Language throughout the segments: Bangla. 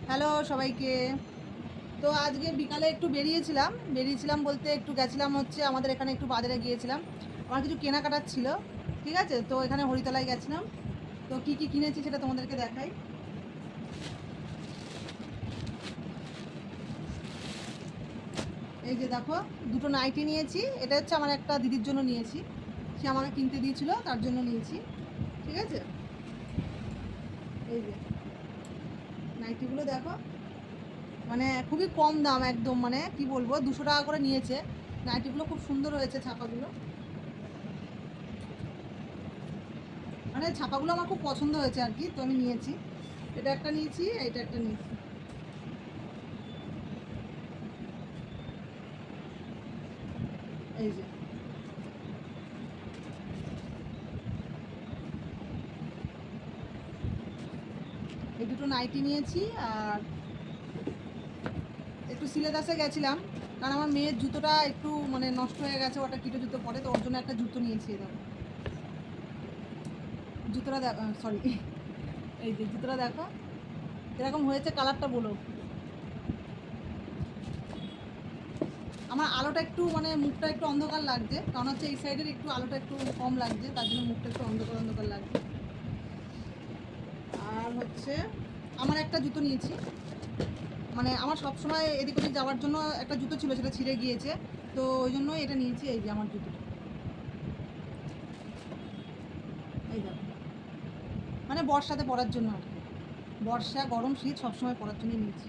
হ্যালো সবাইকে। তো আজকে বিকালে একটু বেরিয়েছিলাম বলতে একটু গেছিলাম হচ্ছে আমাদের এখানে একটু বাজারে গিয়েছিলাম। আমার কিছু কেনাকাটার ছিল, ঠিক আছে? তো এখানে হরিতলায় গেছিলাম। তো কি কি কিনেছি সেটা তোমাদেরকে দেখাই। এই যে দেখো, দুটো নাইটি নিয়েছি। এটা হচ্ছে আমার একটা দিদির জন্য নিয়েছি, সে আমাকে কিনতে দিয়েছিল, তার জন্য নিয়েছি, ঠিক আছে? এই যে নাইটিগুলো দেখো, মানে খুবই কম দাম, একদম মানে কি বলবো, 200 টাকা করে নিয়েছে। নাইটিগুলো খুব সুন্দর হয়েছে, ছাপাগুলো, মানে ছাপাগুলো আমার খুব পছন্দ হয়েছে আর কি, তো আমি নিয়েছি। এটা একটা নিয়েছি, এটা একটা নিয়েছি। এই যে এই দুটো নাইটি নিয়েছি। আর একটু সিলেদাসে গেছিলাম, কারণ আমার মেয়ের জুতোটা একটু মানে নষ্ট হয়ে গেছে, ওটা কিটো জুতো পরে, তো ওর জন্য একটা জুতো নিয়েছি। এরকম জুতোটা সরি, এই যে জুতোটা দেখো এরকম হয়েছে, কালারটা বলো। আমার আলোটা একটু মানে মুখটা একটু অন্ধকার লাগছে, কারণ হচ্ছে এই সাইডের একটু আলোটা একটু কম লাগছে, তার জন্য মুখটা একটু অন্ধকার অন্ধকার লাগছে। আর হচ্ছে আমার একটা জুতো নিয়েছি, মানে আমার সব সময় এদিক ওদিক যাওয়ার জন্য একটা জুতো ছিল, সেটা ছিঁড়ে গিয়েছে, তো ওই জন্য এটা নিয়েছি। এই যে আমার জুতো, এই দেখো, মানে বর্ষাতে পরার জন্য আর কি, বর্ষা গরম শীত সবসময় পরার জন্য নিয়েছি।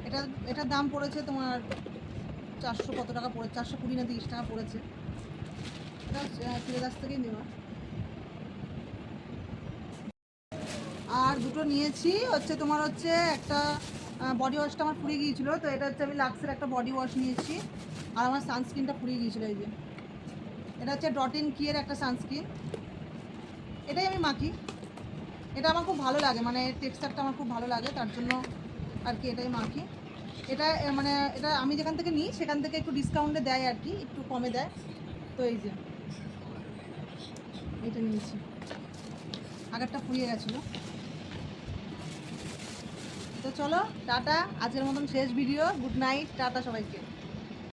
এটা এটার দাম পড়েছে তোমার 400 কত টাকা পড়েছে, 420 না 30 টাকা পড়েছে। এটা শ্রীদাস থেকেই নেওয়া। আর দুটো নিয়েছি হচ্ছে তোমার হচ্ছে একটা বডি ওয়াশটা আমার ফুরিয়ে গিয়েছিলো, তো এটা হচ্ছে আমি লাক্সের একটা বডি ওয়াশ নিয়েছি। আর আমার সানস্ক্রিনটা ফুরিয়ে গিয়েছিলো, এই যে এটা হচ্ছে ডট কিয়ের একটা সানস্ক্রিন, এটাই আমি মাখি। এটা আমার খুব ভালো লাগে, মানে টেক্সচারটা আমার খুব ভালো লাগে, তার জন্য আর কি এটাই মাখি। এটা মানে এটা আমি যেখান থেকে নিই সেখান থেকে একটু ডিসকাউন্টে দেয় আর কি, একটু কমে দেয়। তো এই যে এটা নিয়েছি, আগেরটা ফুরিয়ে গেছিলো। তো চলো টাটা, আজকের মতন শেষ ভিডিও, গুড নাইট, টাটা সবাইকে।